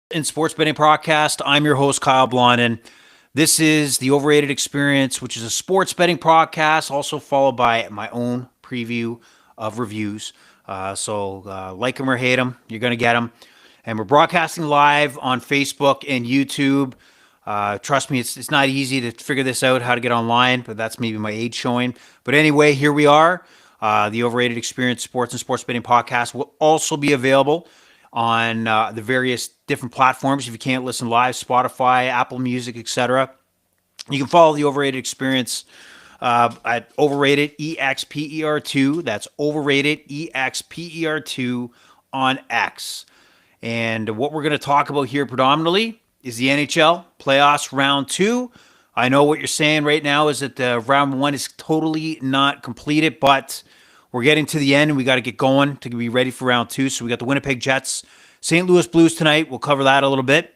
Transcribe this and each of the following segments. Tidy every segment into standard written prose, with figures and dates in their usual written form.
in Sports Betting Podcast. I'm your host, Kyle Blondin. This is the Overrated Experience, which is a sports betting podcast, also followed by my own preview of reviews. Like them or hate them, you're going to get them. And we're broadcasting live on Facebook and YouTube. Trust me, it's not easy to figure this out, how to get online, but that's maybe my age showing. But anyway, here we are. The Overrated Experience Sports and Sports Betting Podcast will also be available on the various different platforms. If you can't listen live, Spotify, Apple Music, etc. You can follow the Overrated Experience at Overrated EXPER2. That's Overrated EXPER2 on X. And what we're going to talk about here predominantly is the NHL playoffs round two. I know what you're saying right now is that round one is totally not completed, but we're getting to the end and we got to get going to be ready for round two. So we got the Winnipeg Jets, St. Louis Blues tonight. We'll cover that a little bit.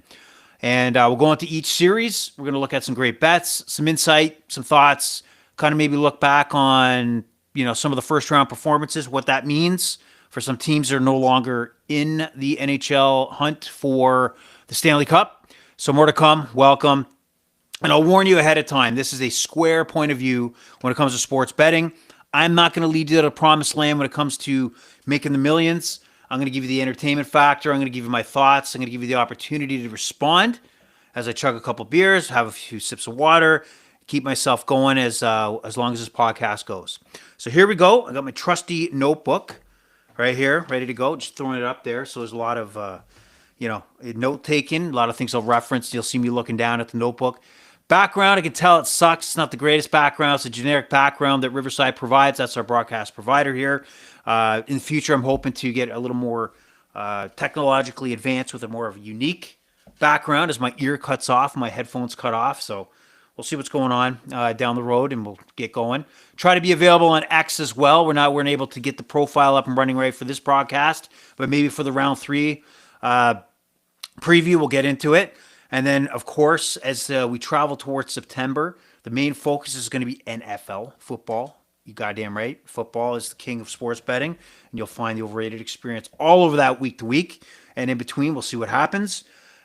And we'll go into each series. We're going to look at some great bets, some insight, some thoughts, kind of maybe look back on, some of the first round performances, what that means for some teams that are no longer in the NHL hunt for the Stanley Cup. So more to come. Welcome. And I'll warn you ahead of time, this is a square point of view when it comes to sports betting. I'm not going to lead you to the promised land when it comes to making the millions. I'm going to give you the entertainment factor. I'm going to give you my thoughts. I'm going to give you the opportunity to respond as I chug a couple beers, have a few sips of water, keep myself going as long as this podcast goes. So here we go. I got my trusty notebook right here, ready to go. Just throwing it up there. So there's a lot of, note taking, a lot of things I'll reference. You'll see me looking down at the notebook. Background, I can tell it sucks. It's not the greatest background. It's a generic background that Riverside provides. That's our broadcast provider here. In the future, I'm hoping to get a little more technologically advanced with a more of a unique background as my ear cuts off, my headphones cut off. So we'll see what's going on down the road, and we'll get going. Try to be available on X as well. We're able to get the profile up and running right for this broadcast, but maybe for the round three preview, we'll get into it. And then, of course, as we travel towards September, the main focus is going to be NFL football. You goddamn right. Football is the king of sports betting, and you'll find the Overrated Experience all over that week to week. And in between, we'll see what happens.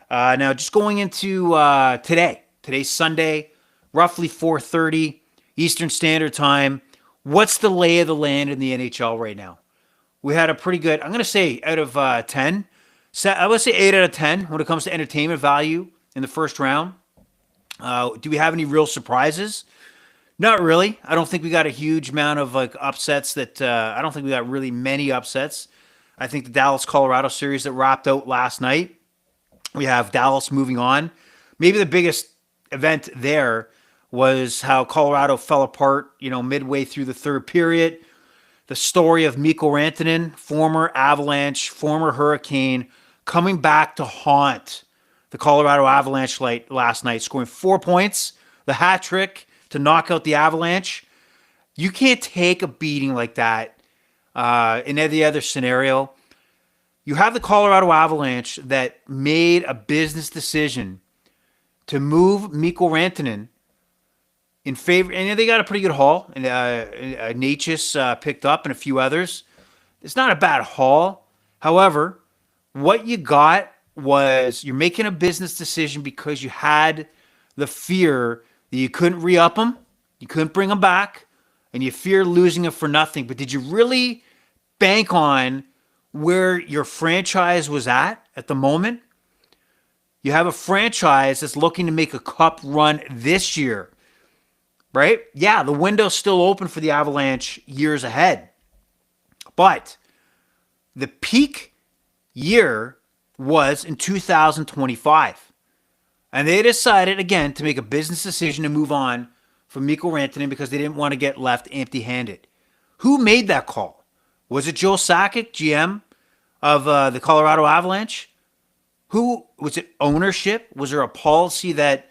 Now, just going into today. Today's Sunday, roughly 4:30 Eastern Standard Time. What's the lay of the land in the NHL right now? We had a pretty good, I'm going to say out of 10, I would say 8 out of 10 when it comes to entertainment value in the first round. Do we have any real surprises? Not really. I don't think we got a huge amount of upsets I don't think we got really many upsets. I think the Dallas-Colorado series that wrapped out last night, we have Dallas moving on. Maybe the biggest event there was how Colorado fell apart, midway through the third period. The story of Mikko Rantanen, former Avalanche, former Hurricane, coming back to haunt the Colorado Avalanche last night, scoring 4 points, the hat trick to knock out the Avalanche. You can't take a beating like that in any other scenario. You have the Colorado Avalanche that made a business decision to move Mikko Rantanen in favor, and they got a pretty good haul. And Natchez picked up, and a few others. It's not a bad haul. However, what you got was you're making a business decision because you had the fear that you couldn't re-up him, you couldn't bring him back, and you fear losing him for nothing. But did you really bank on where your franchise was at the moment? You have a franchise that's looking to make a cup run this year, right? Yeah, the window's still open for the Avalanche years ahead. But the peak year was in 2025. And they decided, again, to make a business decision to move on from Mikko Rantanen because they didn't want to get left empty-handed. Who made that call? Was it Joe Sakic, GM of the Colorado Avalanche? Who was it? Ownership? Was there a policy that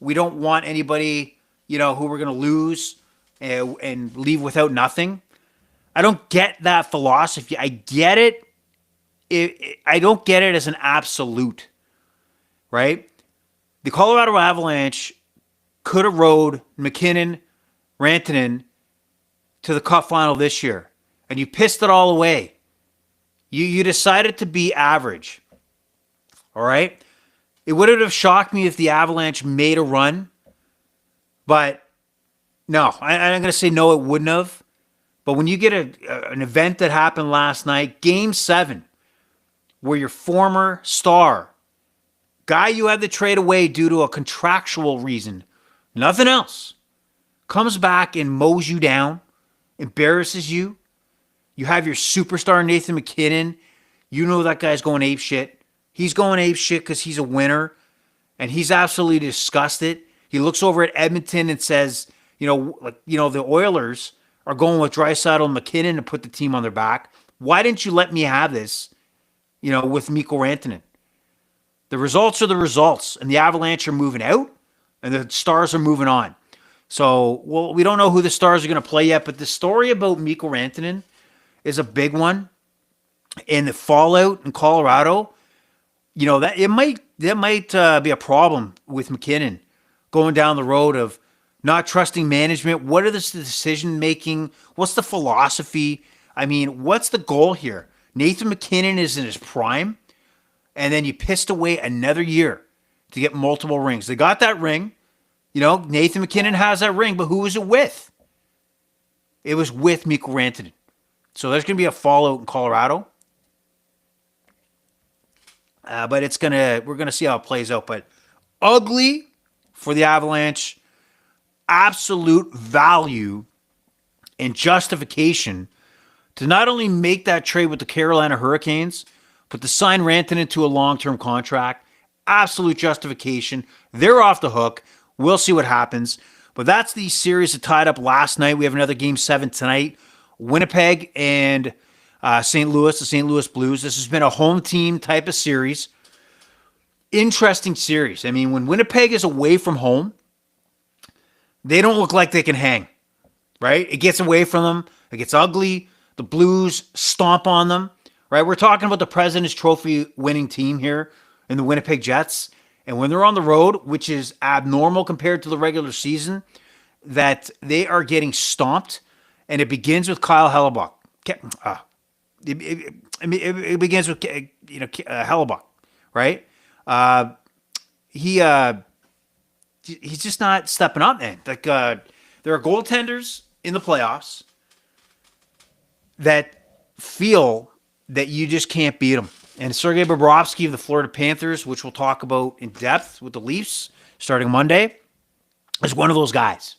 we don't want anybody, who we're going to lose and leave without nothing? I don't get that philosophy. I get it. I don't get it as an absolute, right? The Colorado Avalanche could have rode McKinnon, Rantanen to the Cup final this year, and you pissed it all away. You decided to be average. All right. It wouldn't have shocked me if the Avalanche made a run, but no, I'm going to say no, it wouldn't have. But when you get an event that happened last night, Game 7, where your former star, guy you had to trade away due to a contractual reason, nothing else, comes back and mows you down, embarrasses you. You have your superstar Nathan MacKinnon. You know that guy's going ape shit. He's going ape shit because he's a winner, and he's absolutely disgusted. He looks over at Edmonton and says, the Oilers are going with Draisaitl and McKinnon to put the team on their back. Why didn't you let me have this, with Mikko Rantanen? The results are the results, and the Avalanche are moving out, and the Stars are moving on. So, we don't know who the Stars are going to play yet, but the story about Mikko Rantanen is a big one. And the fallout in Colorado, that might be a problem with McKinnon going down the road of not trusting management. What are the decision making? What's the philosophy? I mean, what's the goal here? Nathan MacKinnon is in his prime, and then you pissed away another year to get multiple rings. They got that ring. Nathan MacKinnon has that ring, but who was it with? It was with Mikko Rantanen. So there's going to be a fallout in Colorado. But we're going to see how it plays out. But ugly for the Avalanche. Absolute value and justification to not only make that trade with the Carolina Hurricanes, but to sign Rantanen to a long-term contract. Absolute justification. They're off the hook. We'll see what happens. But that's the series that tied up last night. We have another Game 7 tonight. Winnipeg and St. Louis, the St. Louis Blues. This has been a home team type of series. Interesting series. I mean, when Winnipeg is away from home, they don't look like they can hang, right? It gets away from them. It gets ugly. The Blues stomp on them, right? We're talking about the President's Trophy winning team here in the Winnipeg Jets. And when they're on the road, which is abnormal compared to the regular season, that they are getting stomped. And it begins with Kyle Hellebuyck. It begins with Hellebuyck, right? He's just not stepping up, man. Like there are goaltenders in the playoffs that feel that you just can't beat them. And Sergei Bobrovsky of the Florida Panthers, which we'll talk about in depth with the Leafs starting Monday, is one of those guys.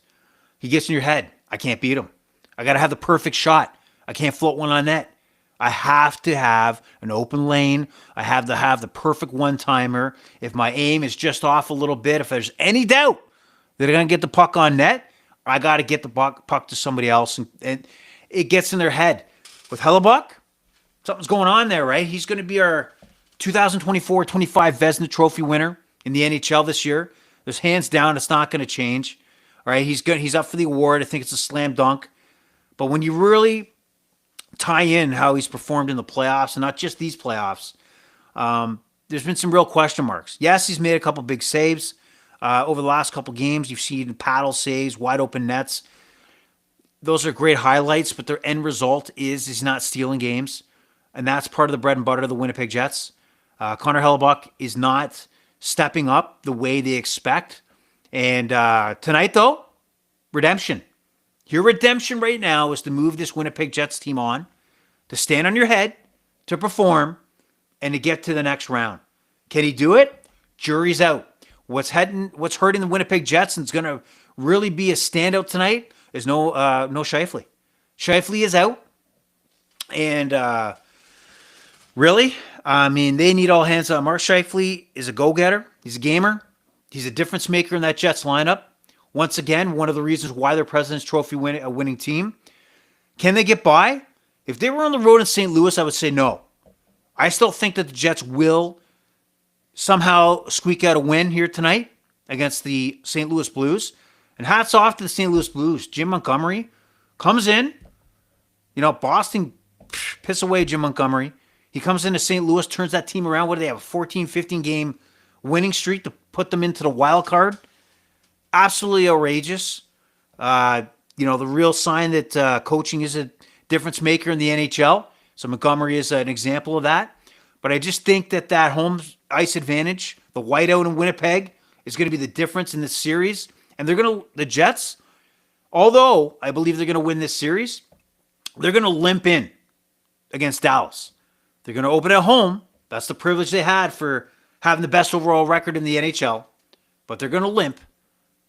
He gets in your head. I can't beat him. I got to have the perfect shot. I can't float one on net. I have to have an open lane. I have to have the perfect one-timer. If my aim is just off a little bit, if there's any doubt that I'm going to get the puck on net, I got to get the puck to somebody else. And it gets in their head. With Hellebuyck, something's going on there, right? He's going to be our 2024-25 Vezina Trophy winner in the NHL this year. There's hands down, it's not going to change. All right, he's good. He's up for the award. I think it's a slam dunk. But when you really tie in how he's performed in the playoffs, and not just these playoffs, there's been some real question marks. Yes, he's made a couple big saves over the last couple games. You've seen paddle saves, wide open nets. Those are great highlights, but their end result is he's not stealing games, and that's part of the bread and butter of the Winnipeg Jets. Connor Hellebuyck is not stepping up the way they expect. And tonight, though, redemption. Your redemption right now is to move this Winnipeg Jets team on, to stand on your head, to perform, and to get to the next round. Can he do it? Jury's out. What's hurting the Winnipeg Jets and it's going to really be a standout tonight is no Scheifele. Scheifele is out. And really, I mean, they need all hands on. Mark Scheifele is a go-getter. He's a gamer. He's a difference maker in that Jets lineup. Once again, one of the reasons why they're President's Trophy winning team. Can they get by? If they were on the road in St. Louis, I would say no. I still think that the Jets will somehow squeak out a win here tonight against the St. Louis Blues. And hats off to the St. Louis Blues. Jim Montgomery comes in. Boston piss away Jim Montgomery. He comes into St. Louis, turns that team around. What do they have? A 14, 15 game winning streak to put them into the wild card. Absolutely outrageous. The real sign that coaching is a difference maker in the NHL. So Montgomery is an example of that. But I just think that home ice advantage, the whiteout in Winnipeg, is going to be the difference in this series. And the Jets, although I believe they're going to win this series, they're going to limp in against Dallas. They're going to open at home. That's the privilege they had for having the best overall record in the NHL. But they're going to limp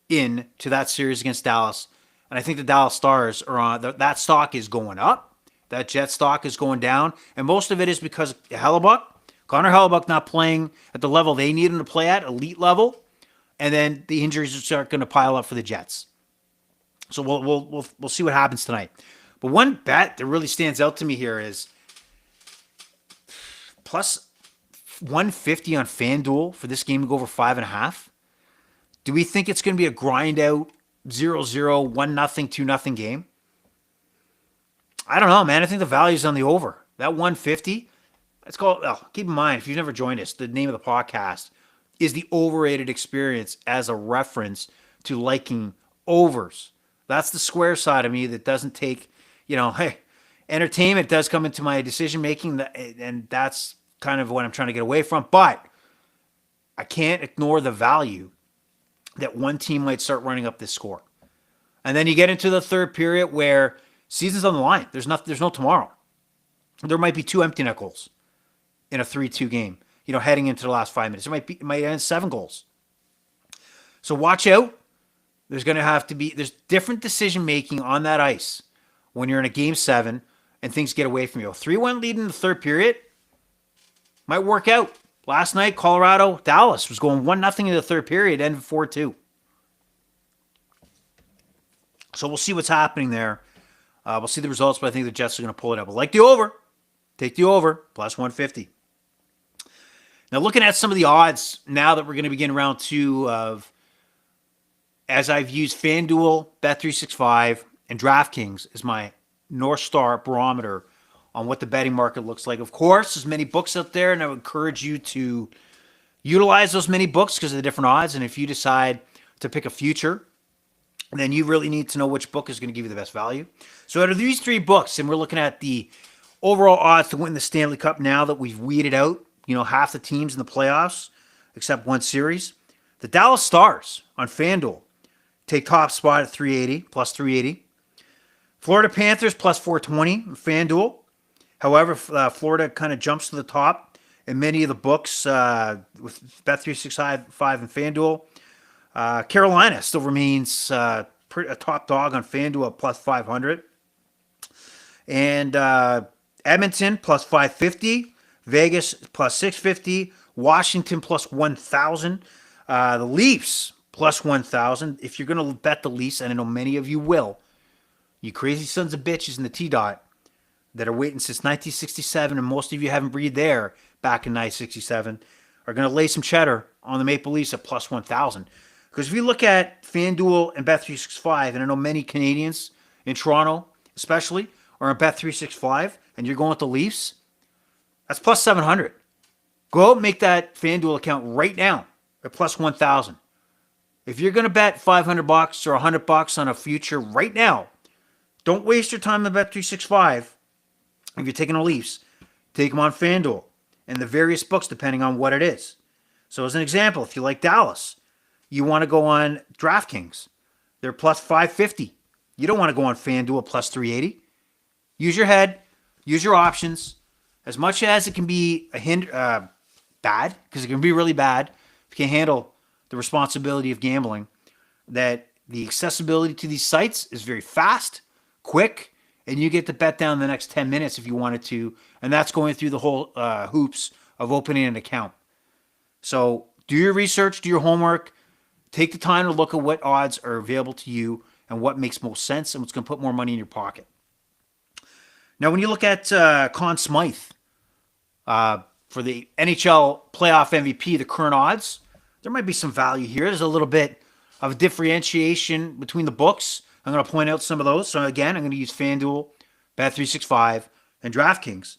in to that series against Dallas. And I think the Dallas Stars are on, that stock is going up. That Jet stock is going down. And most of it is because Connor Hellebuyck not playing at the level they need him to play at, elite level. And then the injuries start going to pile up for the Jets. So we'll see what happens tonight. But one bet that really stands out to me here is plus 150 on FanDuel for this game to go over 5.5. Do we think it's going to be a grind out 0-0, 1-0, 2-0 game? I don't know, man. I think the value's on the over. That 150, it's called, keep in mind, if you've never joined us, the name of the podcast is The Overrated Experience as a reference to liking overs. That's the square side of me that doesn't take, hey, entertainment does come into my decision making, and that's kind of what I'm trying to get away from. But I can't ignore the value that one team might start running up this score. And then you get into the third period where season's on the line. There's no tomorrow. There might be 2 empty net goals in a 3-2 game, heading into the last 5 minutes. It might end 7 goals. So watch out. There's different decision making on that ice when you're in a game 7 and things get away from you. 3-1 lead in the third period might work out. Last night, Dallas was going 1-0 in the third period, ended 4-2. So we'll see what's happening there. We'll see the results, but I think the Jets are going to pull it up. I like the over. Take the over, plus 150. Now, looking at some of the odds now that we're going to begin round 2 of, as I've used FanDuel, Bet365, and DraftKings as my North Star barometer on what the betting market looks like. Of course, there's many books out there, and I would encourage you to utilize those many books because of the different odds. And if you decide to pick a future, then you really need to know which book is going to give you the best value. So out of these 3 books, and we're looking at the overall odds to win the Stanley Cup now that we've weeded out, half the teams in the playoffs, except one series. The Dallas Stars on FanDuel take top spot at 380, plus 380. Florida Panthers plus 420 on FanDuel. However, Florida kind of jumps to the top in many of the books with Bet365 and FanDuel. Carolina still remains a top dog on FanDuel at plus 500. And Edmonton plus 550. Vegas plus 650. Washington plus 1,000. The Leafs plus 1,000. If you're going to bet the Leafs, and I know many of you will, you crazy sons of bitches in the T-Dot that are waiting since 1967, and most of you haven't breathed there back in 1967, are going to lay some cheddar on the Maple Leafs at plus 1,000. Because if you look at FanDuel and Bet365, and I know many Canadians in Toronto especially are on Bet365, and you're going with the Leafs, that's plus 700. Go out and make that FanDuel account right now at plus 1,000. If you're going to bet $500 or $100 on a future right now, don't waste your time on Bet365. If you're taking the Leafs, take them on FanDuel and the various books depending on what it is. So as an example, if you like Dallas, you want to go on DraftKings. They're plus 550. You don't want to go on FanDuel plus 380. Use your head. Use your options. As much as it can be bad, because it can be really bad if you can't handle the responsibility of gambling, that the accessibility to these sites is very fast, quick, and you get to bet down the next 10 minutes if you wanted to, and that's going through the whole hoops of opening an account. So do your research, do your homework, take the time to look at what odds are available to you and what makes most sense and what's going to put more money in your pocket. Now, when you look at Conn Smythe for the NHL playoff MVP, the current odds, there might be some value here. There's a little bit of a differentiation between the books. I'm going to point out some of those. So again, I'm going to use FanDuel, Bet365, and DraftKings.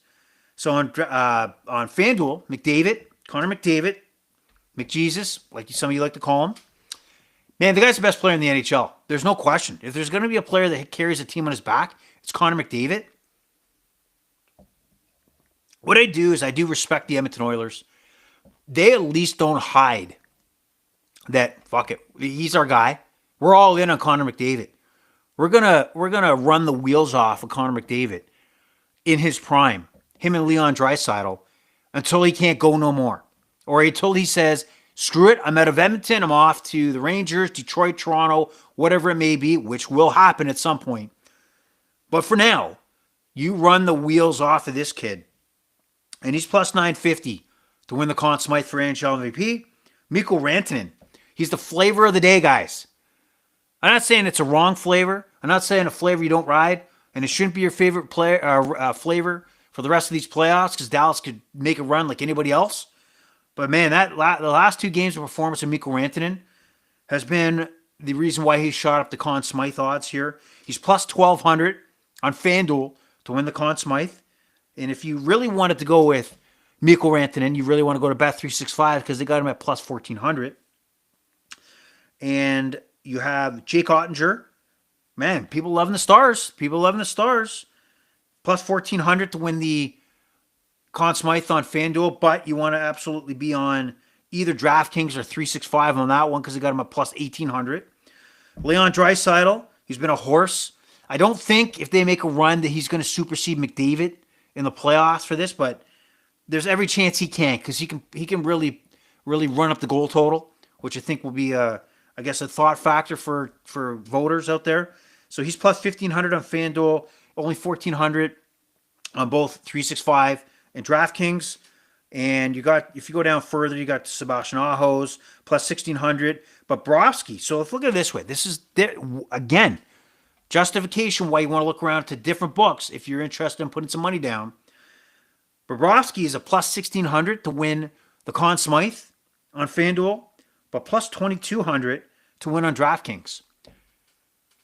So on FanDuel, Connor McDavid, McJesus, like some of you like to call him. Man, the guy's the best player in the NHL. There's no question. If there's going to be a player that carries a team on his back, it's Connor McDavid. What I do is I do respect the Edmonton Oilers. they at least don't hide that, fuck it, he's our guy. We're all in on Connor McDavid. We're gonna run the wheels off of Connor McDavid in his prime, him and Leon Draisaitl, until he can't go no more, or until he says, "Screw it, I'm out of Edmonton. I'm off to the Rangers, Detroit, Toronto, whatever it may be," which will happen at some point. But for now, you run the wheels off of this kid, and he's plus 950 to win the Conn Smythe for NHL MVP. Mikko Rantanen, he's the flavor of the day, guys. I'm not saying it's a wrong flavor. I'm not saying a flavor you don't ride, and it shouldn't be your favorite flavor for the rest of these playoffs because Dallas could make a run like anybody else. But man, the last 2 games of performance of Mikko Rantanen has been the reason why he shot up the Conn Smythe odds here. He's plus 1,200 on FanDuel to win the Conn Smythe. And if you really wanted to go with Mikko Rantanen, you really want to go to Bet365 because they got him at plus 1,400. And you have Jake Ottinger. Man, people loving the Stars. People loving the Stars. Plus 1,400 to win the Conn Smythe on FanDuel, but you want to absolutely be on either DraftKings or 365 on that one because they got him at plus 1,800. Leon Draisaitl, he's been a horse. I don't think if they make a run that he's going to supersede McDavid in the playoffs for this, but there's every chance he can because he can really run up the goal total, which I think will be a thought factor for voters out there. So he's plus 1,500 on FanDuel, only 1,400 on both 365 and DraftKings. And if you go down further, you got Sebastian Ahos plus 1,600, but Bobrovsky. So let's look at it this way. This is again justification why you want to look around to different books if you're interested in putting some money down. Bobrovsky is a plus 1,600 to win the Conn Smythe on FanDuel, but plus 2,200 to win on DraftKings.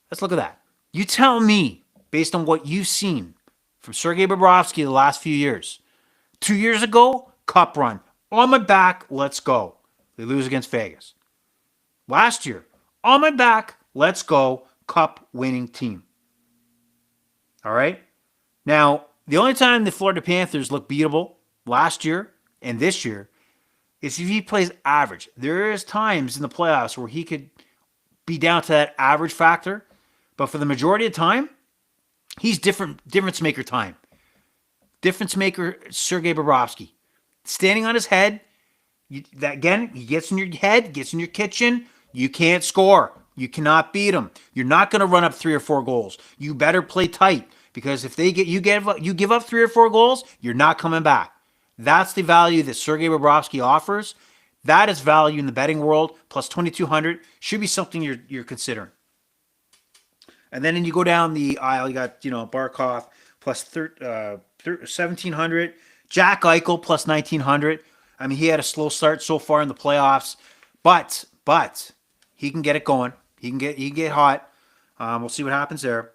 Let's look at that. You tell me, based on what you've seen from Sergei Bobrovsky the last few years. 2 years ago, cup run. On my back, let's go. They lose against Vegas. Last year, on my back, let's go. Cup winning team. All right? Now, the only time the Florida Panthers look beatable last year and this year is if he plays average. There is times in the playoffs where he could be down to that average factor, but for the majority of the time, he's difference maker time. Difference maker Sergei Bobrovsky. Standing on his head, he gets in your head, gets in your kitchen, you can't score. You cannot beat him. You're not going to run up 3 or 4 goals. You better play tight because if you give up 3 or 4 goals, you're not coming back. That's the value that Sergei Bobrovsky offers. That is value in the betting world. Plus 2,200 should be something you're considering. And then you go down the aisle, you got Barkov plus 1,700, Jack Eichel plus 1,900. I mean, he had a slow start so far in the playoffs, but he can get it going. He can get hot. We'll see what happens there.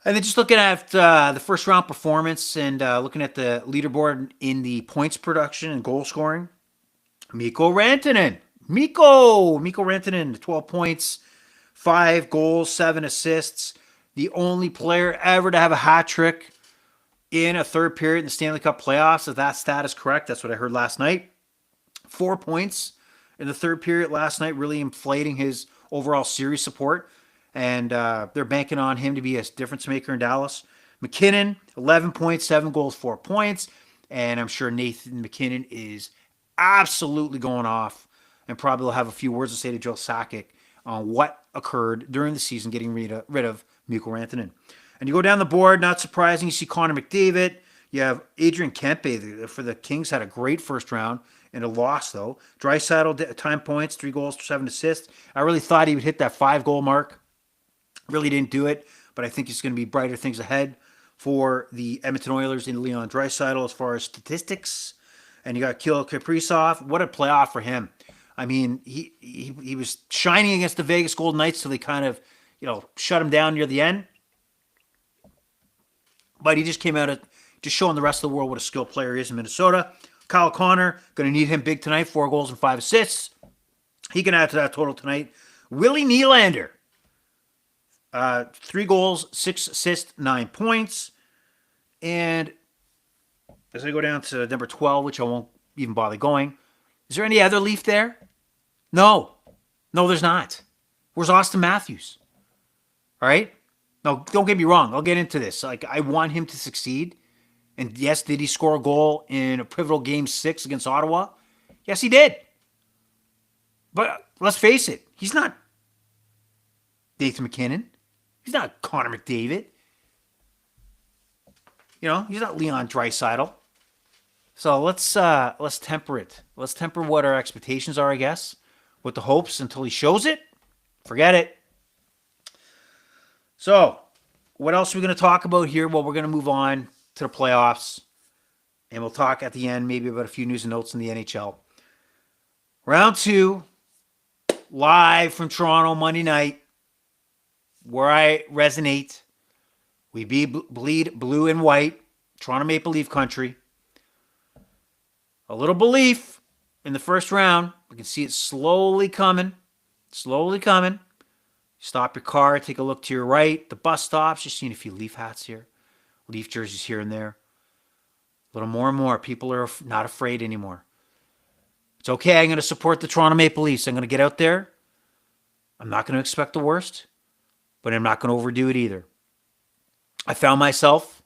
And then just looking at the first round performance and looking at the leaderboard in the points production and goal scoring, Mikko Rantanen, 12 points, 5 goals, 7 assists. The only player ever to have a hat trick in a third period in the Stanley Cup playoffs. If that stat is correct, that's what I heard last night. 4 points in the third period last night, really inflating his overall series support. And they're banking on him to be a difference maker in Dallas. McKinnon, 11 points, 7 goals, 4 points. And I'm sure Nathan McKinnon is absolutely going off and probably will have a few words to say to Joe Sakic on what occurred during the season getting rid of Mikko Rantanen. And you go down the board, not surprising, you see Connor McDavid. You have Adrian Kempe for the Kings, had a great first round and a loss, though. Draisaitl, time points, 3 goals, 7 assists. I really thought he would hit that 5-goal mark. Really didn't do it, but I think it's going to be brighter things ahead for the Edmonton Oilers and Leon Draisaitl as far as statistics. And you got Kirill Kaprizov. What a playoff for him. I mean, he was shining against the Vegas Golden Knights till they kind of, shut him down near the end. But he just came out of just showing the rest of the world what a skilled player he is in Minnesota. Kyle Connor, going to need him big tonight, 4 goals and 5 assists. He can add to that total tonight. Willie Nylander, 3 goals, 6 assists, 9 points. And as I go down to number 12, which I won't even bother going, Is there any other Leaf there? No. No, there's not. Where's Austin Matthews? All right? No, don't get me wrong. I'll get into this. Like, I want him to succeed. And yes, did he score a goal in a pivotal game 6 against Ottawa? Yes, he did. But let's face it, he's not Nathan McKinnon. He's not Connor McDavid. He's not Leon Draisaitl. So let's temper it. Let's temper what our expectations are, I guess, with the hopes until he shows it. Forget it. So, what else are we going to talk about here? Well, we're going to move on to the playoffs, and we'll talk at the end maybe about a few news and notes in the NHL. Round 2, live from Toronto Monday night, where I resonate. We bleed blue and white, Toronto Maple Leaf country. A little belief in the first round. We can see it slowly coming. Slowly coming. Stop your car, take a look to your right. The bus stops. You're seeing a few Leaf hats here. Leaf jerseys here and there. A little more and more. People are not afraid anymore. It's okay. I'm going to support the Toronto Maple Leafs. I'm going to get out there. I'm not going to expect the worst, but I'm not going to overdo it either. I found myself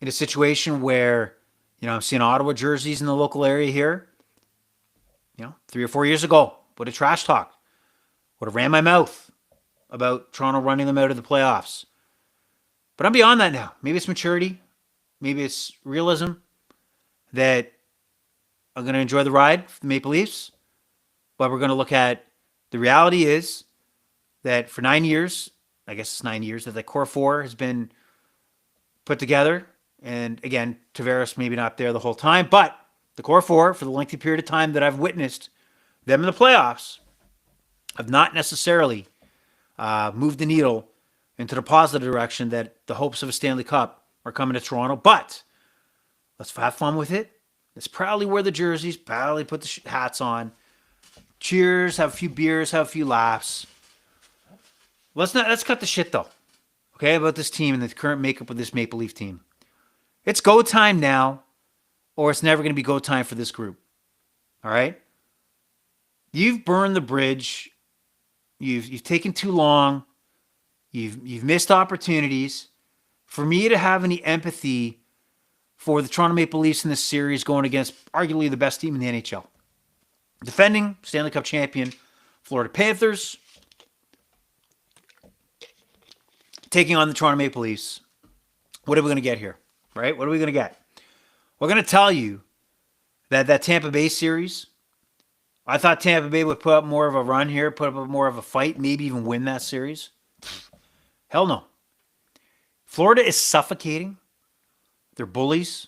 in a situation where, I'm seeing Ottawa jerseys in the local area here. 3 or 4 years ago, would have trash talked. Would have ran my mouth about Toronto running them out of the playoffs. But I'm beyond that now. Maybe it's maturity. Maybe it's realism that I'm going to enjoy the ride for the Maple Leafs. But we're going to look at the reality is that for 9 years, I guess it's 9 years, that the core 4 has been put together. And again, Tavares maybe not there the whole time, but the core 4, for the lengthy period of time that I've witnessed them in the playoffs, have not necessarily moved the needle into the positive direction that the hopes of a Stanley Cup are coming to Toronto. But let's have fun with it. Let's proudly wear the jerseys, proudly put the hats on. Cheers, have a few beers, have a few laughs. Let's cut the shit though. Okay, about this team and the current makeup of this Maple Leaf team. It's go time now, or it's never going to be go time for this group. All right? You've burned the bridge. You've taken too long. You've missed opportunities. For me to have any empathy for the Toronto Maple Leafs in this series going against arguably the best team in the NHL. Defending Stanley Cup champion Florida Panthers, taking on the Toronto Maple Leafs. What are we going to get here? Right? What are we going to get? We're going to tell you that Tampa Bay series, I thought Tampa Bay would put up more of a run here, put up more of a fight, maybe even win that series. Hell no. Florida is suffocating. They're bullies.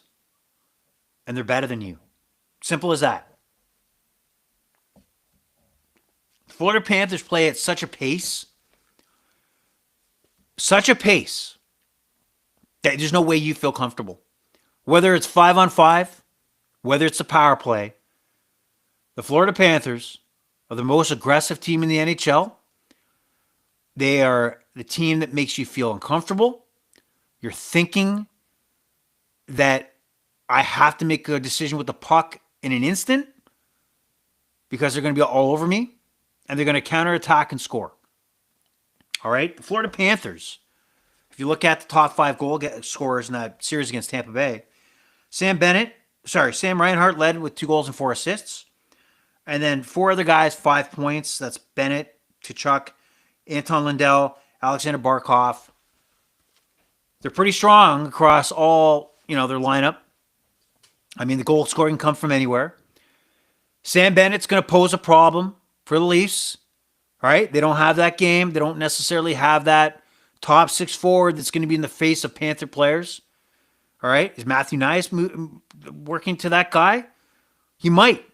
And they're better than you. Simple as that. Florida Panthers play at such a pace. Such a pace. That there's no way you feel comfortable. Whether it's 5-on-5, whether it's a power play, the Florida Panthers are the most aggressive team in the NHL. They are the team that makes you feel uncomfortable. You're thinking that I have to make a decision with the puck in an instant because they're going to be all over me and they're going to counterattack and score. All right? The Florida Panthers, if you look at the top 5 goal scorers in that series against Tampa Bay, Sam Reinhart led with 2 goals and 4 assists. And then 4 other guys, 5 points. That's Bennett, Tkachuk, Anton Lundell, Alexander Barkov. They're pretty strong across all, their lineup. I mean, the goal scoring can come from anywhere. Sam Bennett's going to pose a problem for the Leafs. All right? They don't have that game. They don't necessarily have that top 6 forward that's going to be in the face of Panther players. All right? Is Matthew Knies working to that guy? He might.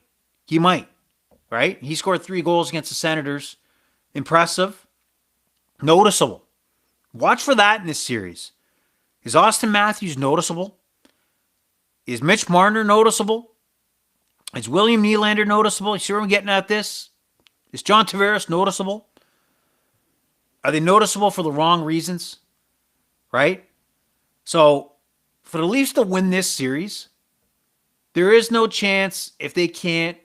Right? He scored 3 goals against the Senators. Impressive. Noticeable. Watch for that in this series. Is Austin Matthews noticeable? Is Mitch Marner noticeable? Is William Nylander noticeable? You see where I'm getting at this? Is John Tavares noticeable? Are they noticeable for the wrong reasons? Right? So, for the Leafs to win this series, there is no chance if they can't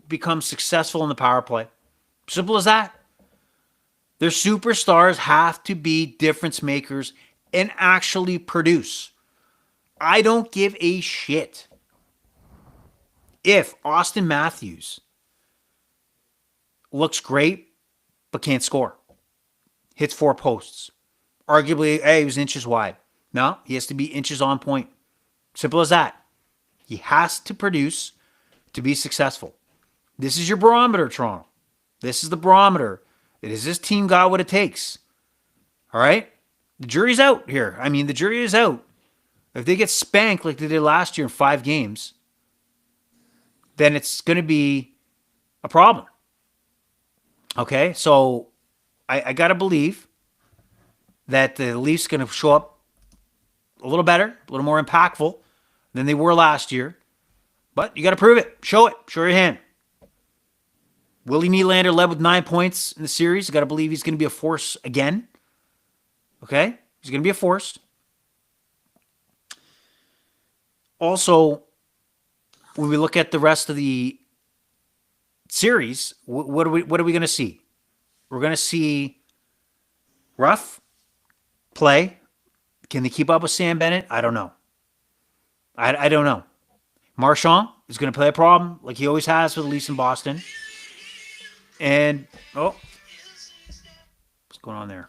become successful in the power play. Simple as that. Their superstars have to be difference makers and actually produce. I don't give a shit if Austin Matthews looks great but can't score. Hits 4 posts. Arguably, hey, he was inches wide. No, he has to be inches on point. Simple as that. He has to produce to be successful. This is your barometer, Toronto. This is the barometer. Is this team got what it takes? All right? The jury's out here. I mean, the jury is out. If they get spanked like they did last year in 5 games, then it's going to be a problem. Okay? So I got to believe that the Leafs going to show up a little better, a little more impactful than they were last year. But you got to prove it. Show it. Show your hand. Willie Nylander led with 9 points in the series. You got to believe he's going to be a force again. Okay? He's going to be a force. Also, when we look at the rest of the series, what are we going to see? We're going to see rough play. Can they keep up with Sam Bennett? I don't know. I don't know. Marchand is going to play a problem like he always has with the Leafs in Boston. And, what's going on there?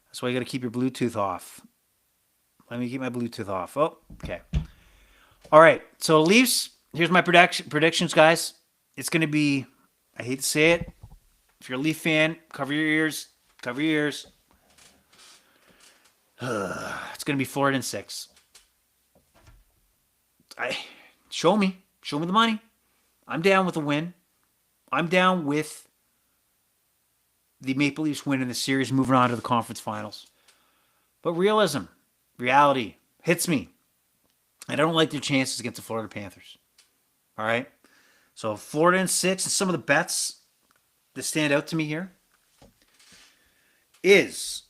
That's why you got to keep your Bluetooth off. Let me keep my Bluetooth off. Oh, okay. All right. So, Leafs, here's my predictions, guys. It's going to be, I hate to say it, if you're a Leaf fan, cover your ears. Cover your ears. It's going to be Florida in 6. Show me the money. I'm down with a win. I'm down with the Maple Leafs win in the series, moving on to the conference finals. But reality hits me. I don't like their chances against the Florida Panthers. All right? So Florida in 6, and some of the bets that stand out to me here is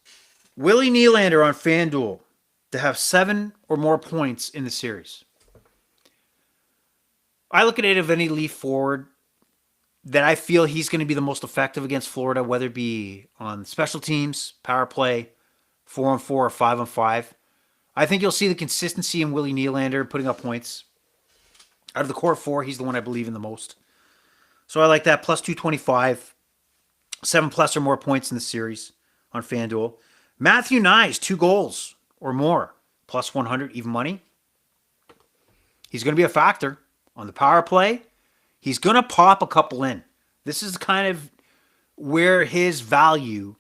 Willie Nylander on FanDuel to have 7 or more points in the series. I look at it of any Leaf forward that I feel he's going to be the most effective against Florida, whether it be on special teams, power play, 4-on-4, or 5-on-5. I think you'll see the consistency in Willie Nylander putting up points. Out of the core 4, he's the one I believe in the most. So I like that. Plus 225. 7 plus or more points in the series on FanDuel. Matthew Knies, 2 goals or more. Plus 100, even money. He's going to be a factor on the power play. He's going to pop a couple in. This is kind of where his value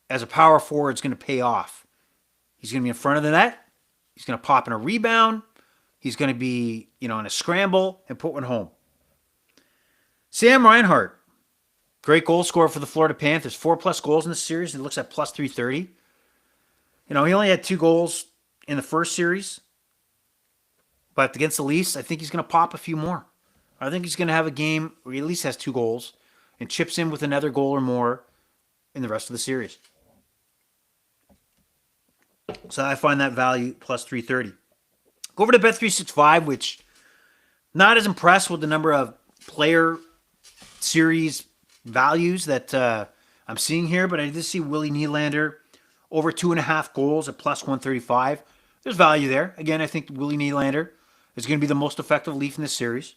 as a power forward is going to pay off. He's going to be in front of the net. He's going to pop in a rebound. He's going to be, in a scramble and put one home. Sam Reinhart, great goal scorer for the Florida Panthers. 4+ goals in the series. It looks at plus 330. He only had 2 goals in the first series. But against the Leafs, I think he's going to pop a few more. I think he's going to have a game where he at least has 2 goals and chips in with another goal or more in the rest of the series. So I find that value plus 330. Go over to Bet365, which not as impressed with the number of player series values that I'm seeing here, but I did see Willie Nylander over 2.5 goals at plus 135. There's value there. Again, I think Willie Nylander is going to be the most effective Leaf in this series.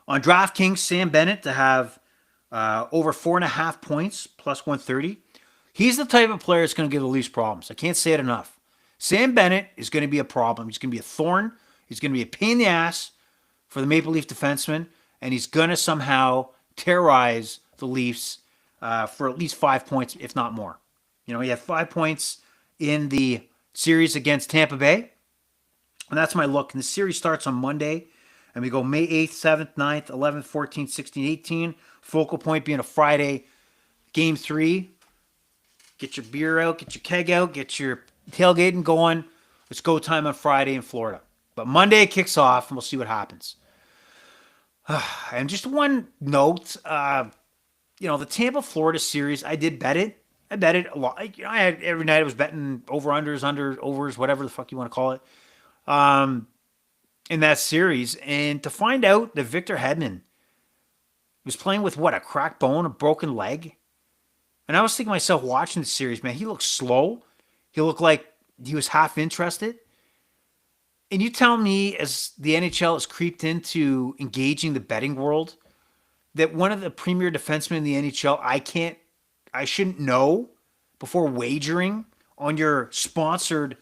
On DraftKings, Sam Bennett to have over 4.5 points, plus 130. He's the type of player that's going to give the Leafs problems. I can't say it enough. Sam Bennett is going to be a problem. He's going to be a thorn. He's going to be a pain in the ass for the Maple Leaf defenseman, and he's going to somehow terrorize the Leafs for at least 5 points, if not more. He had 5 points in the series against Tampa Bay, and that's my look. And the series starts on Monday, and we go May 8th, 7th, 9th, 11th, 14th, 16th, 18th. Focal point being a Friday, Game 3. Get your beer out, get your keg out, get your tailgating going. It's go time on Friday in Florida. But Monday it kicks off, and we'll see what happens. And just one note, the Tampa-Florida series, I did bet it. I bet it a lot. I had every night I was betting over-unders, under-overs, whatever the fuck you want to call it, in that series. And to find out that Victor Hedman He was playing with what, a cracked bone, a broken leg? And I was thinking to myself watching the series, man, he looked slow. He looked like he was half interested. And you tell me, as the NHL has creeped into engaging the betting world, that one of the premier defensemen in the NHL, I shouldn't know before wagering on your sponsored,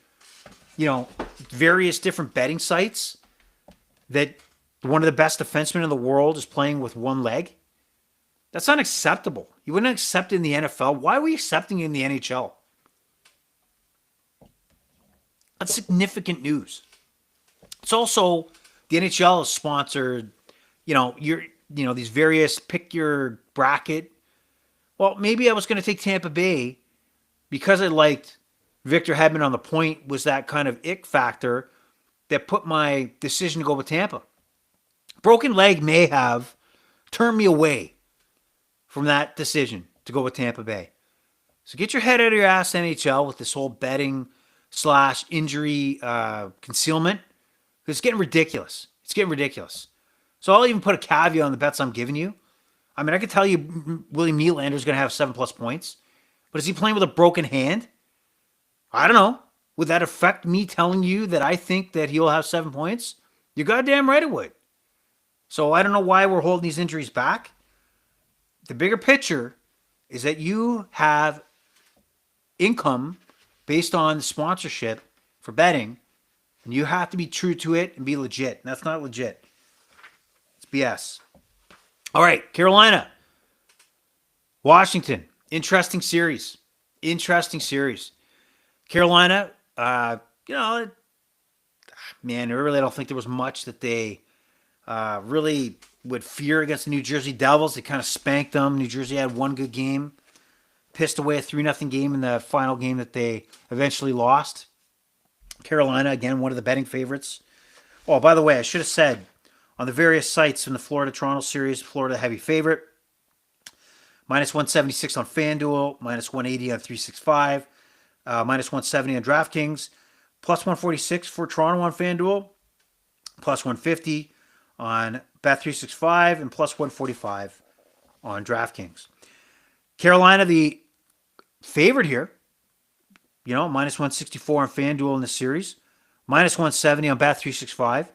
various different betting sites that one of the best defensemen in the world is playing with one leg? That's unacceptable. You wouldn't accept it in the NFL. Why are we accepting it in the NHL? That's significant news. It's also the NHL is sponsored, these various pick your bracket. Well, maybe I was going to take Tampa Bay because I liked Victor Hedman on the point, was that kind of ick factor that put my decision to go with Tampa. Broken leg may have turned me away from that decision to go with Tampa Bay. So get your head out of your ass, NHL, with this whole betting / injury concealment. It's getting ridiculous. It's getting ridiculous. So I'll even put a caveat on the bets I'm giving you. I mean, I could tell you William Nylander is going to have 7+ points. But is he playing with a broken hand? I don't know. Would that affect me telling you that I think that he'll have 7 points? You're goddamn right it would. So I don't know why we're holding these injuries back. The bigger picture is that you have income based on the sponsorship for betting, and you have to be true to it and be legit. And that's not legit. It's BS. All right, Carolina. Washington. Interesting series. Carolina, man, I really don't think there was much that they really would fear against the New Jersey Devils. They kind of spanked them. New Jersey had one good game. Pissed away a 3-0 game in the final game that they eventually lost. Carolina, again, one of the betting favorites. Oh, by the way, I should have said, on the various sites in the Florida-Toronto series, Florida heavy favorite. -176 on FanDuel, -180 on 365, -170 on DraftKings, +146 for Toronto on FanDuel, +150 on Bet365, and +145 on DraftKings. Carolina, the favorite here, -164 on FanDuel in the series, -170 on Bet365,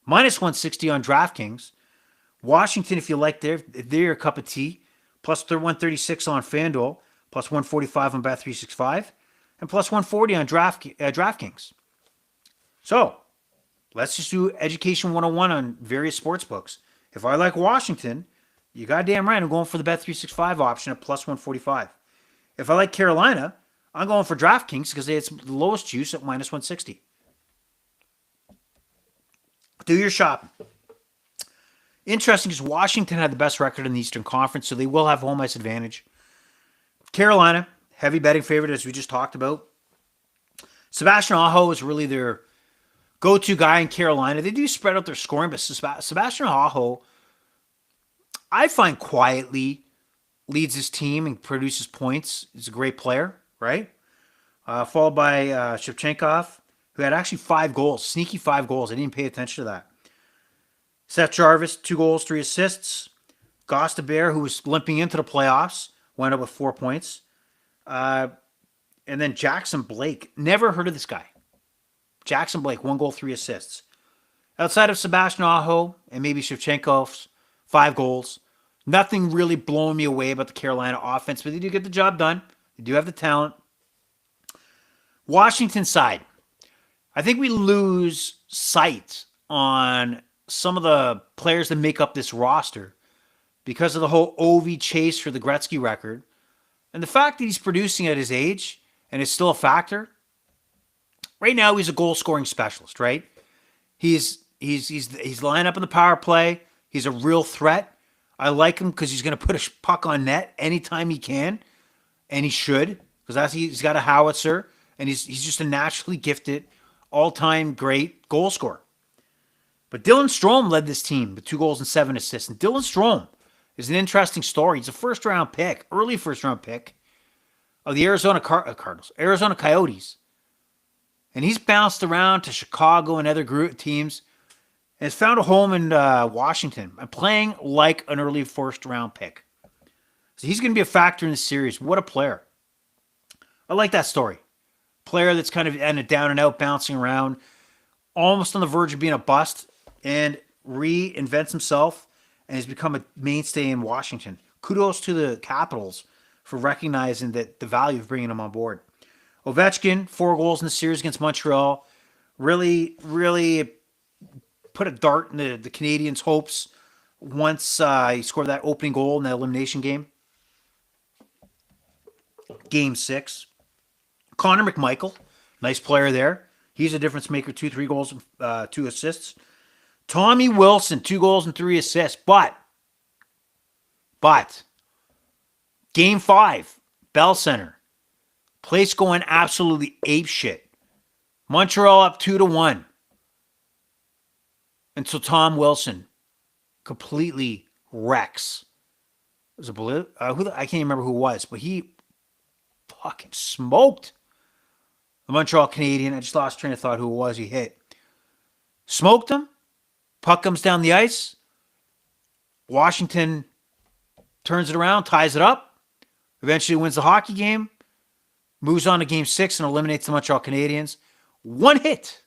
-160 on DraftKings. Washington, if you like, they're your cup of tea, +136 on FanDuel, +145 on Bet365, and +140 on DraftKings. So, let's just do Education 101 on various sports books. If I like Washington, you goddamn right, I'm going for the Bet365 option at +145. If I like Carolina, I'm going for DraftKings because it's the lowest juice at -160. Do your shopping. Interesting because Washington had the best record in the Eastern Conference, so they will have home ice advantage. Carolina, heavy betting favorite, as we just talked about. Sebastian Aho is really their go-to guy in Carolina. They do spread out their scoring, but Sebastian Aho, I find, quietly leads his team and produces points. He's a great player, right? Followed by Shevchenkov, who had actually 5 goals, sneaky 5 goals. I didn't pay attention to that. Seth Jarvis, 2 goals, 3 assists. Gostabert, who was limping into the playoffs, wound up with 4 points. And then Jackson Blake. Never heard of this guy. Jackson Blake, 1 goal, 3 assists. Outside of Sebastian Aho and maybe Shevchenkov's 5 goals, nothing really blowing me away about the Carolina offense, but they do get the job done. They do have the talent. Washington side. I think we lose sight on some of the players that make up this roster because of the whole Ovi chase for the Gretzky record. And the fact that he's producing at his age and is still a factor. Right now, he's a goal-scoring specialist, right? He's lining up in the power play. He's a real threat. I like him because he's going to put a puck on net anytime he can, and he should, because he's got a howitzer, and he's just a naturally gifted, all-time great goal scorer. But Dylan Strome led this team with 2 goals and 7 assists. And Dylan Strome is an interesting story. He's a first-round pick, early first-round pick of the Arizona Coyotes. And he's bounced around to Chicago and other teams. and has found a home in Washington. I'm playing like an early first round pick. So he's going to be a factor in the series. What a player. I like that story. Player that's kind of in a down and out, bouncing around, almost on the verge of being a bust, and reinvents himself and has become a mainstay in Washington. Kudos to the Capitals for recognizing that the value of bringing him on board. Ovechkin, 4 goals in the series against Montreal. Really, really put a dart in the Canadiens' hopes once he scored that opening goal in the elimination game. Game 6. Connor McMichael, nice player there. He's a difference maker, 3 goals, 2 assists. Tommy Wilson, 2 goals and 3 assists. But, Game 5, Bell Center. Place going absolutely apeshit. Montreal up 2-1. And so Tom Wilson completely wrecks. Was it I can't remember who it was, but he fucking smoked the Montreal Canadian. I just lost train of thought who it was he hit. Smoked him. Puck comes down the ice. Washington turns it around, ties it up. Eventually wins the hockey game. Moves on to Game 6 and eliminates the Montreal Canadiens. One hit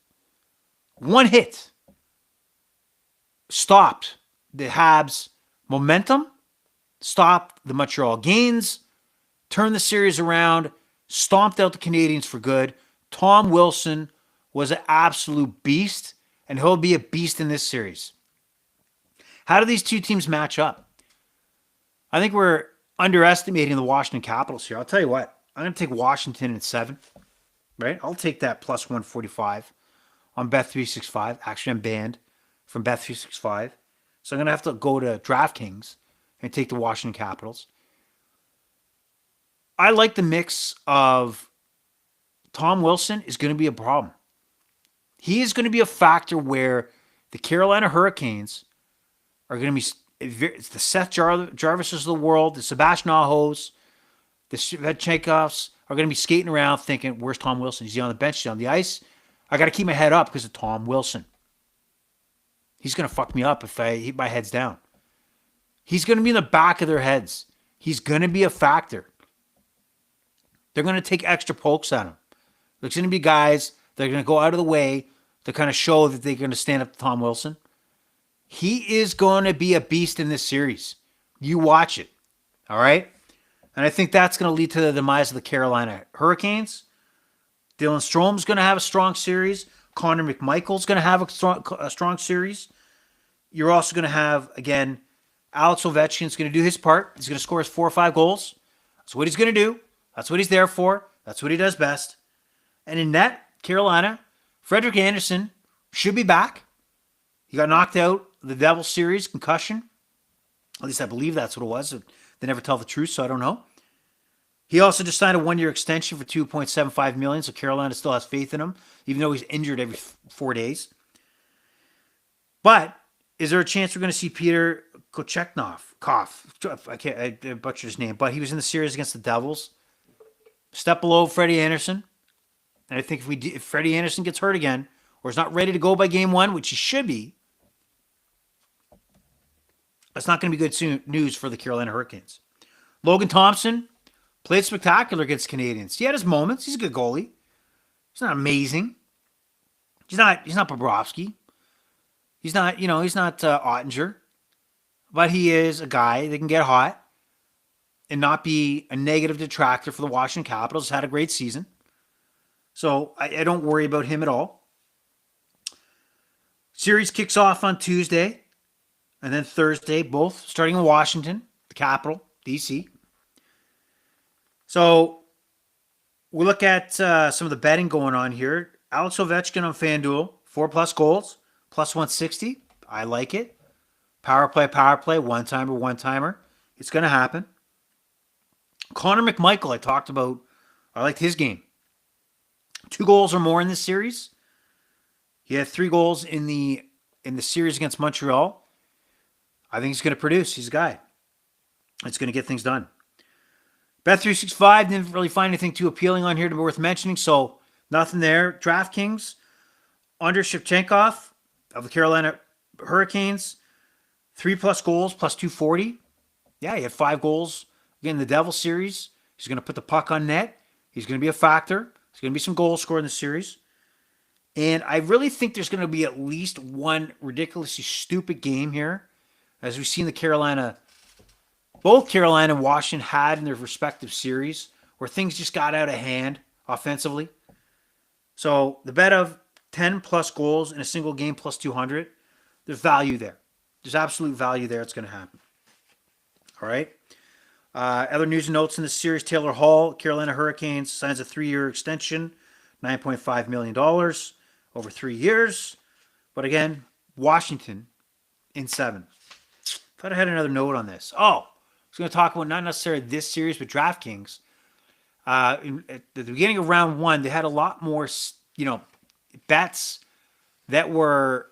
stopped the Habs' momentum, stopped the Montreal gains, turned the series around, stomped out the Canadiens for good. Tom Wilson was an absolute beast, and he'll be a beast in this series. How do these two teams match up? I think we're underestimating the Washington Capitals here. I'll tell you what. I'm going to take Washington at 7. Right? I'll take that plus 145 on Bet365. Actually, I'm banned from Bet365. So I'm going to have to go to DraftKings and take the Washington Capitals. I like the mix of Tom Wilson is going to be a problem. He is going to be a factor where the Carolina Hurricanes are going to be, it's the Seth Jarvises of the world, the Sebastian Ahos, the Svechnikovs are going to be skating around thinking, where's Tom Wilson? Is he on the bench? Is he on the ice? I got to keep my head up because of Tom Wilson. He's going to fuck me up if I keep my head's down. He's going to be in the back of their heads. He's going to be a factor. They're going to take extra pokes at him. There's going to be guys that are going to go out of the way to kind of show that they're going to stand up to Tom Wilson. He is going to be a beast in this series. You watch it. All right? And I think that's going to lead to the demise of the Carolina Hurricanes. Dylan Strome's going to have a strong series. Connor McMichael's going to have a strong series. You're also going to have, again, Alex Ovechkin's going to do his part. He's going to score his 4 or 5 goals. That's what he's going to do. That's what he's there for. That's what he does best. And in net, Carolina, Frederik Andersen should be back. He got knocked out the Devils series, concussion. At least I believe that's what it was. They never tell the truth, so I don't know. He also just signed a 1-year extension for $2.75 million, so Carolina still has faith in him, even though he's injured every 4 days. But is there a chance we're going to see Peter Kochetkov? I butchered his name, but he was in the series against the Devils. Step below Freddie Andersen. And I think if Freddie Andersen gets hurt again, or is not ready to go by game 1, which he should be, that's not going to be good news for the Carolina Hurricanes. Logan Thompson played spectacular against Canadiens. He had his moments. He's a good goalie. He's not amazing. He's not Bobrovsky. He's not Ottinger. But he is a guy that can get hot and not be a negative detractor for the Washington Capitals. He's had a great season. So I don't worry about him at all. Series kicks off on Tuesday and then Thursday, both starting in Washington, the capital, D.C. So we look at some of the betting going on here. Alex Ovechkin on FanDuel, 4+ goals, plus 160. I like it. Power play, one-timer. It's going to happen. Connor McMichael, I talked about. I liked his game. 2 goals or more in this series. He had 3 goals in the series against Montreal. I think he's going to produce. He's a guy. It's going to get things done. Bet365 didn't really find anything too appealing on here to be worth mentioning, so nothing there. DraftKings, under Shevchenkov of the Carolina Hurricanes, 3+ goals, plus 240. Yeah, he had 5 goals. Again, the Devil series. He's going to put the puck on net. He's going to be a factor. There's going to be some goals scored in the series. And I really think there's going to be at least one ridiculously stupid game here. As we've seen both Carolina and Washington had in their respective series where things just got out of hand offensively. So the bet of 10+ goals in a single game plus 200, there's value there. There's absolute value there. It's going to happen. All right. Other news and notes in this series: Taylor Hall, Carolina Hurricanes, signs a 3-year extension, $9.5 million over 3 years. But again, Washington in 7. Thought I had another note on this. I was going to talk about not necessarily this series, but DraftKings. At the beginning of round 1, they had a lot more, bets that were,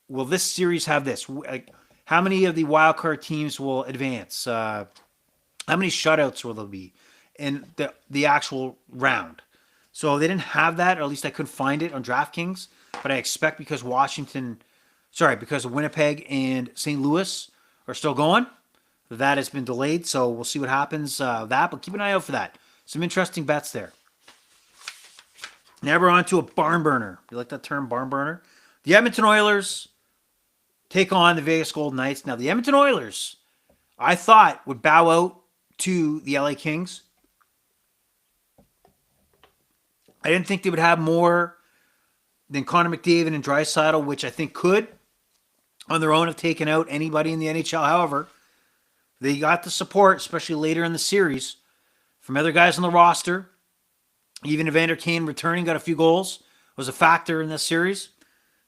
will this series have this? Like, how many of the wildcard teams will advance? How many shutouts will there be in the actual round? So they didn't have that, or at least I couldn't find it on DraftKings. But I expect because Winnipeg and St. Louis are still going, that has been delayed. So we'll see what happens but keep an eye out for that. Some interesting bets there. Now we're on to a barn burner. You like that term, barn burner? The Edmonton Oilers take on the Vegas Golden Knights. Now, the Edmonton Oilers, I thought, would bow out to the LA Kings. I didn't think they would have more than Connor McDavid and Draisaitl, which I think could, on their own, have taken out anybody in the NHL. However, they got the support, especially later in the series, from other guys on the roster. Even Evander Kane returning, got a few goals, was a factor in this series.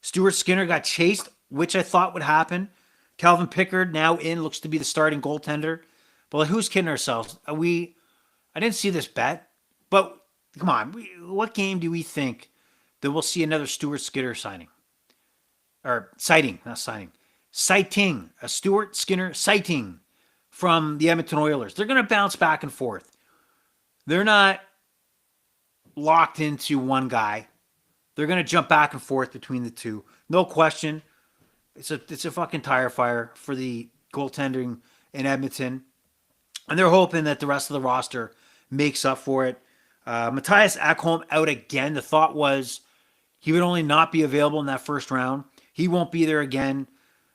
Stuart Skinner got chased, which I thought would happen. Calvin Pickard now in, looks to be the starting goaltender. But who's kidding ourselves? I didn't see this bet, but come on, what game do we think that we'll see another Stuart Skinner signing? Or sighting, not signing. Sighting, a Stuart Skinner sighting from the Edmonton Oilers. They're going to bounce back and forth. They're not locked into one guy. They're going to jump back and forth between the two. No question. It's a fucking tire fire for the goaltending in Edmonton. And they're hoping that the rest of the roster makes up for it. Matthias Ekholm out again. The thought was he would only not be available in that first round. He won't be there again.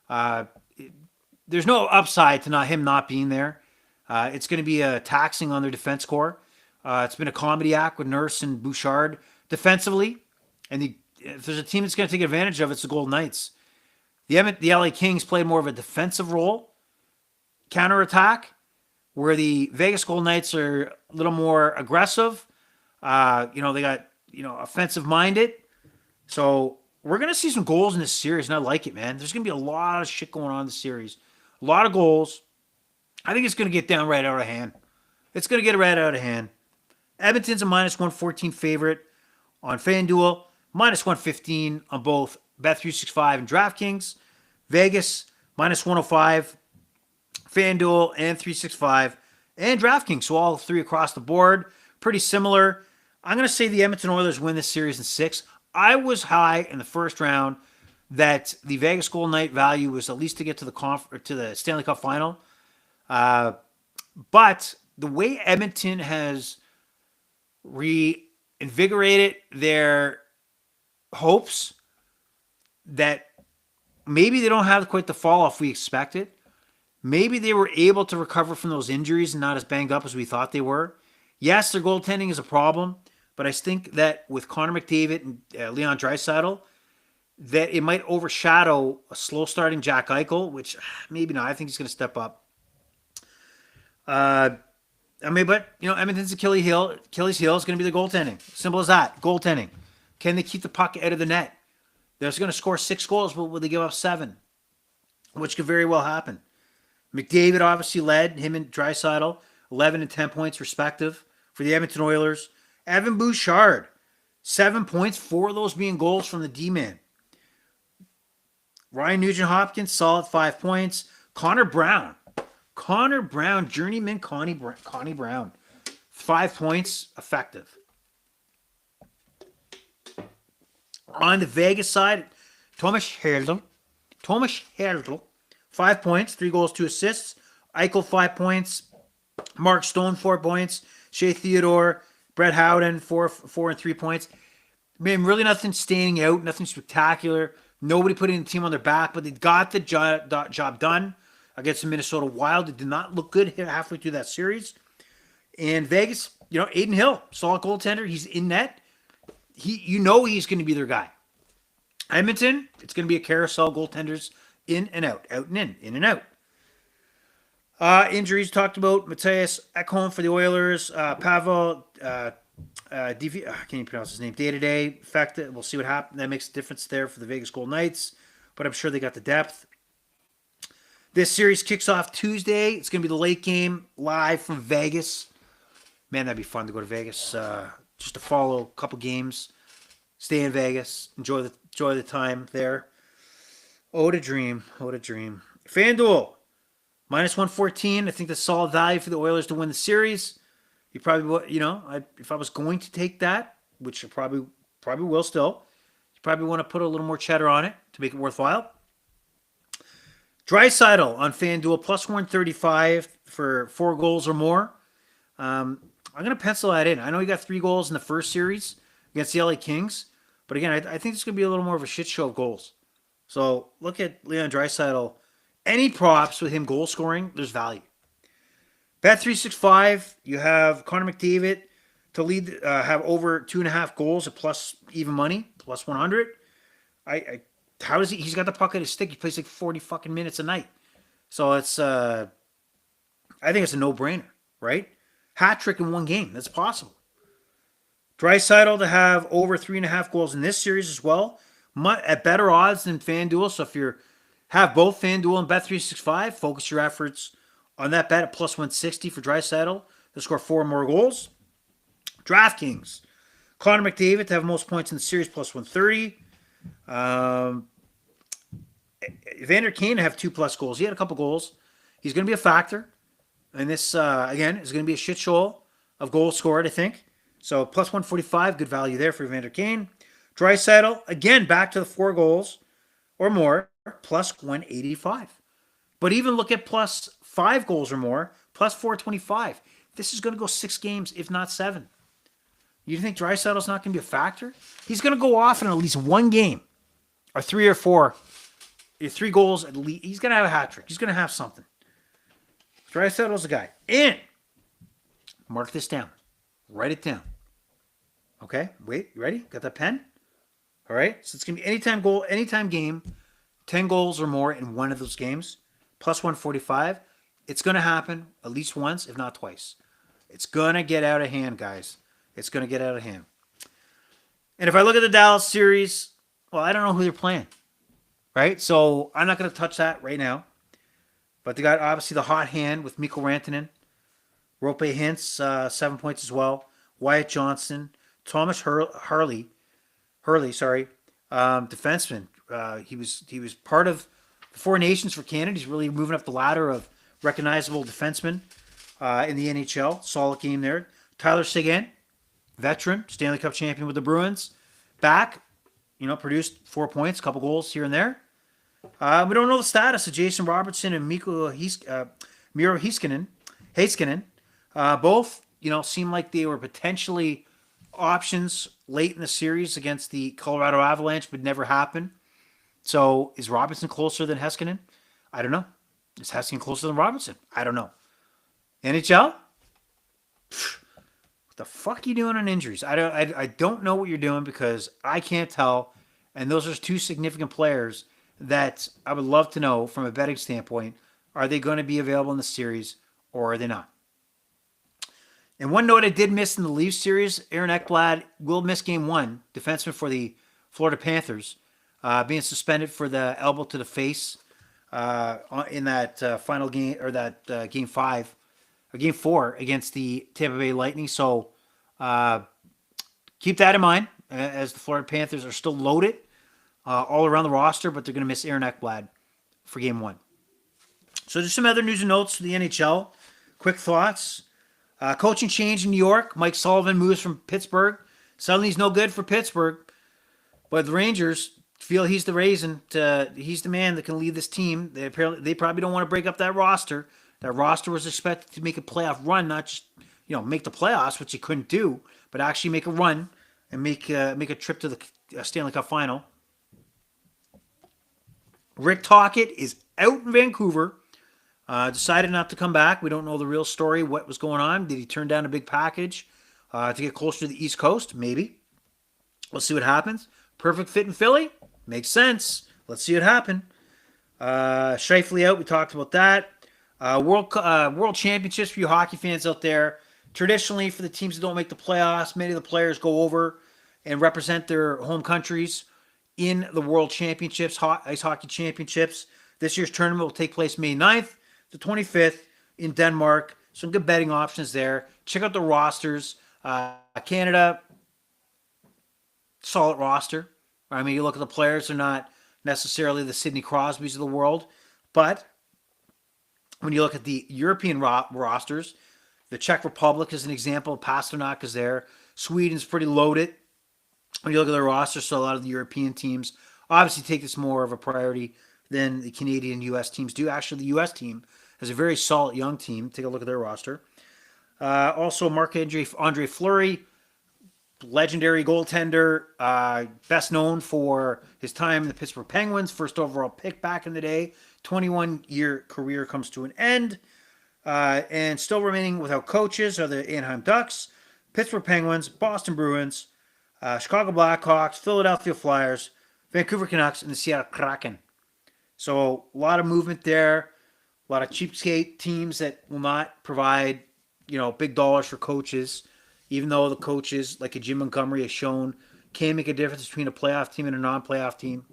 There's no upside to him not being there. It's going to be taxing on their defense core. It's been a comedy act with Nurse and Bouchard defensively. And if there's a team that's going to take advantage of it, it's the Golden Knights. The LA Kings played more of a defensive role, counterattack, where the Vegas Golden Knights are a little more aggressive. They got, offensive-minded. So we're going to see some goals in this series, and I like it, man. There's going to be a lot of shit going on in the series. A lot of goals. I think it's going to get down right out of hand. It's going to get right out of hand. Edmonton's a -114 favorite on FanDuel, -115 on both Bet365 and DraftKings. Vegas, -105, FanDuel and 365, and DraftKings. So all three across the board. Pretty similar. I'm going to say the Edmonton Oilers win this series in 6. I was high in the first round that the Vegas Golden Knight value was at least to get to the Stanley Cup final. But the way Edmonton has reinvigorated their hopes that maybe they don't have quite the fall off we expected. Maybe they were able to recover from those injuries and not as banged up as we thought they were. Yes, their goaltending is a problem, but I think that with Connor McDavid and Leon Draisaitl, that it might overshadow a slow-starting Jack Eichel, which maybe not. I think he's going to step up. Edmonton's Achilles heel is going to be the goaltending. Simple as that. Goaltending. Can they keep the puck out of the net? They're going to score 6 goals, but will they give up 7? Which could very well happen. McDavid obviously led, him and Draisaitl, 11 and 10 points respective for the Edmonton Oilers. Evan Bouchard, 7 points, 4 of those being goals from the D-man. Ryan Nugent-Hopkins, solid 5 points. Connor Brown, journeyman Connie Brown, 5 points, effective. On the Vegas side, Thomas Hertl, Tomas Hertl, 5 points, 3 goals, 2 assists. Eichel, 5 points. Mark Stone, 4 points. Shea Theodore, Brett Howden, 4 and 3 points. Man, really nothing standing out, nothing spectacular. Nobody putting the team on their back, but they got the job done against the Minnesota Wild. It did not look good halfway through that series. And Vegas, Adin Hill, solid goaltender. He's in net. He's going to be their guy. Edmonton, it's going to be a carousel goaltenders in and out and in and out. Injuries talked about. Matthias Ekholm for the Oilers. Pavel, I can't even pronounce his name. Day-to-day effect. We'll see what happens. That makes a difference there for the Vegas Golden Knights, but I'm sure they got the depth. This series kicks off Tuesday. It's going to be the late game live from Vegas. Man, that'd be fun to go to Vegas just to follow a couple games, stay in Vegas, enjoy the time there. Oh, to dream. FanDuel, minus 114. I think that's solid value for the Oilers to win the series. You probably, if I was going to take that, which I probably will still, you probably want to put a little more cheddar on it to make it worthwhile. Draisaitl on FanDuel, plus 135 for 4 goals or more. I'm going to pencil that in. I know he got 3 goals in the first series against the LA Kings, but again, I think it's going to be a little more of a shit show of goals. So look at Leon Draisaitl. Any props with him goal scoring, there's value. Bet365, you have Connor McDavid to lead, have over 2.5 goals at plus even money, plus 100. How does he? He's got the puck at his stick. He plays like 40 fucking minutes a night. So it's, I think it's a no-brainer, right? Hat trick in 1 game. That's possible. Draisaitl to have over 3.5 goals in this series as well, at better odds than FanDuel. So if you have both FanDuel and Bet365, focus your efforts on that bet at plus 160 for Draisaitl to score 4 more goals. DraftKings, Connor McDavid to have most points in the series, plus 130. Evander Kane to have 2+ goals. He had a couple goals. He's going to be a factor. And this, again, is going to be a shit show of goals scored, I think. So plus 145, good value there for Evander Kane. Draisaitl, again, back to the 4 goals or more, plus 185. But even look at plus 5 goals or more, plus 425. This is going to go 6 games, if not 7. You think Draisaitl's not going to be a factor? He's going to go off in at least 1 game, or 3 or 4, 3 goals at least. He's going to have a hat trick. He's going to have something. Draisaitl's the guy. And mark this down. Write it down. Okay, wait, you ready? Got that pen? All right, so it's going to be anytime game, 10 goals or more in one of those games, plus 145. It's going to happen at least once, if not twice. It's going to get out of hand, guys. It's going to get out of hand. And if I look at the Dallas series, well, I don't know who they're playing, right? So I'm not going to touch that right now. But they got, obviously, the hot hand with Mikko Rantanen. Roope Hintz, 7 points as well. Wyatt Johnston. Thomas Hurley, defenseman. He was part of the 4 Nations for Canada. He's really moving up the ladder of recognizable defensemen in the NHL. Solid game there. Tyler Seguin, veteran, Stanley Cup champion with the Bruins. Back, produced 4 points, a couple goals here and there. We don't know the status of Jason Robertson and Miro Heiskanen. Both, seem like they were potentially options late in the series against the Colorado Avalanche, but never happened. So is Robinson closer than Heiskanen? I don't know. Is Heiskanen closer than Robinson? I don't know. NHL? What the fuck are you doing on injuries? I don't know what you're doing because I can't tell. And those are 2 significant players that I would love to know from a betting standpoint. Are they going to be available in the series or are they not? And one note I did miss in the Leafs series, Aaron Ekblad will miss game 1, defenseman for the Florida Panthers, being suspended for the elbow to the face in that final game, or that game 5, or game 4 against the Tampa Bay Lightning. So keep that in mind as the Florida Panthers are still loaded all around the roster, but they're going to miss Aaron Ekblad for game 1. So there's some other news and notes for the NHL. Quick thoughts. Coaching change in New York. Mike Sullivan moves from Pittsburgh. Suddenly he's no good for Pittsburgh. But the Rangers, feel he's the reason. He's the man that can lead this team. They probably don't want to break up that roster. That roster was expected to make a playoff run, not just make the playoffs, which he couldn't do, but actually make a run and make a trip to the Stanley Cup final. Rick Tocchet is out in Vancouver. Decided not to come back. We don't know the real story. What was going on? Did he turn down a big package to get closer to the East Coast? Maybe. We'll see what happens. Perfect fit in Philly? Makes sense. Let's see what happens. Scheifele out. We talked about that. World Championships for you hockey fans out there. Traditionally, for the teams that don't make the playoffs, many of the players go over and represent their home countries in the World Championships, Ice Hockey Championships. This year's tournament will take place May 9th to 25th in Denmark. Some good betting options there. Check out the rosters. Canada, solid roster. I mean, you look at the players, they're not necessarily the Sidney Crosbys of the world. But when you look at the European rosters, the Czech Republic is an example. Pasternak is there. Sweden's pretty loaded. When you look at their roster, so a lot of the European teams obviously take this more of a priority than the Canadian U.S. teams do. Actually, the U.S. team has a very solid young team. Take a look at their roster. Also, Marc-Andre Fleury, legendary goaltender, best known for his time in the Pittsburgh Penguins, first overall pick back in the day. 21-year career comes to an end. And still remaining without coaches are the Anaheim Ducks, Pittsburgh Penguins, Boston Bruins, Chicago Blackhawks, Philadelphia Flyers, Vancouver Canucks, and the Seattle Kraken. So a lot of movement there. A lot of cheapskate teams that will not provide, big dollars for coaches, even though the coaches, like a Jim Montgomery, has shown can make a difference between a playoff team and a non-playoff team.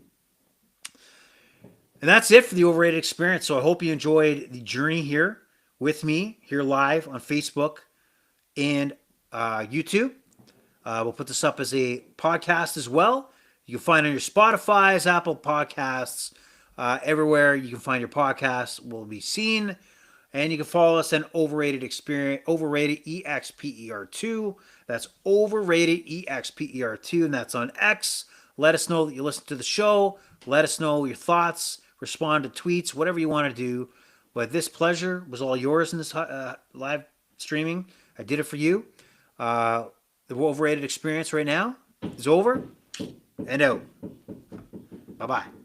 And that's it for the Overrated Experience. So I hope you enjoyed the journey here with me, here live on Facebook and YouTube. We'll put this up as a podcast as well. You can find it on your Spotify's, Apple Podcasts, everywhere you can find your podcasts will be seen. And you can follow us on Overrated Experience, Overrated EXPER2. That's Overrated EXPER2, and that's on X. Let us know that you listen to the show. Let us know your thoughts. Respond to tweets, whatever you want to do. But this pleasure was all yours in this live streaming. I did it for you. The Overrated Experience right now is over and out. Bye-bye.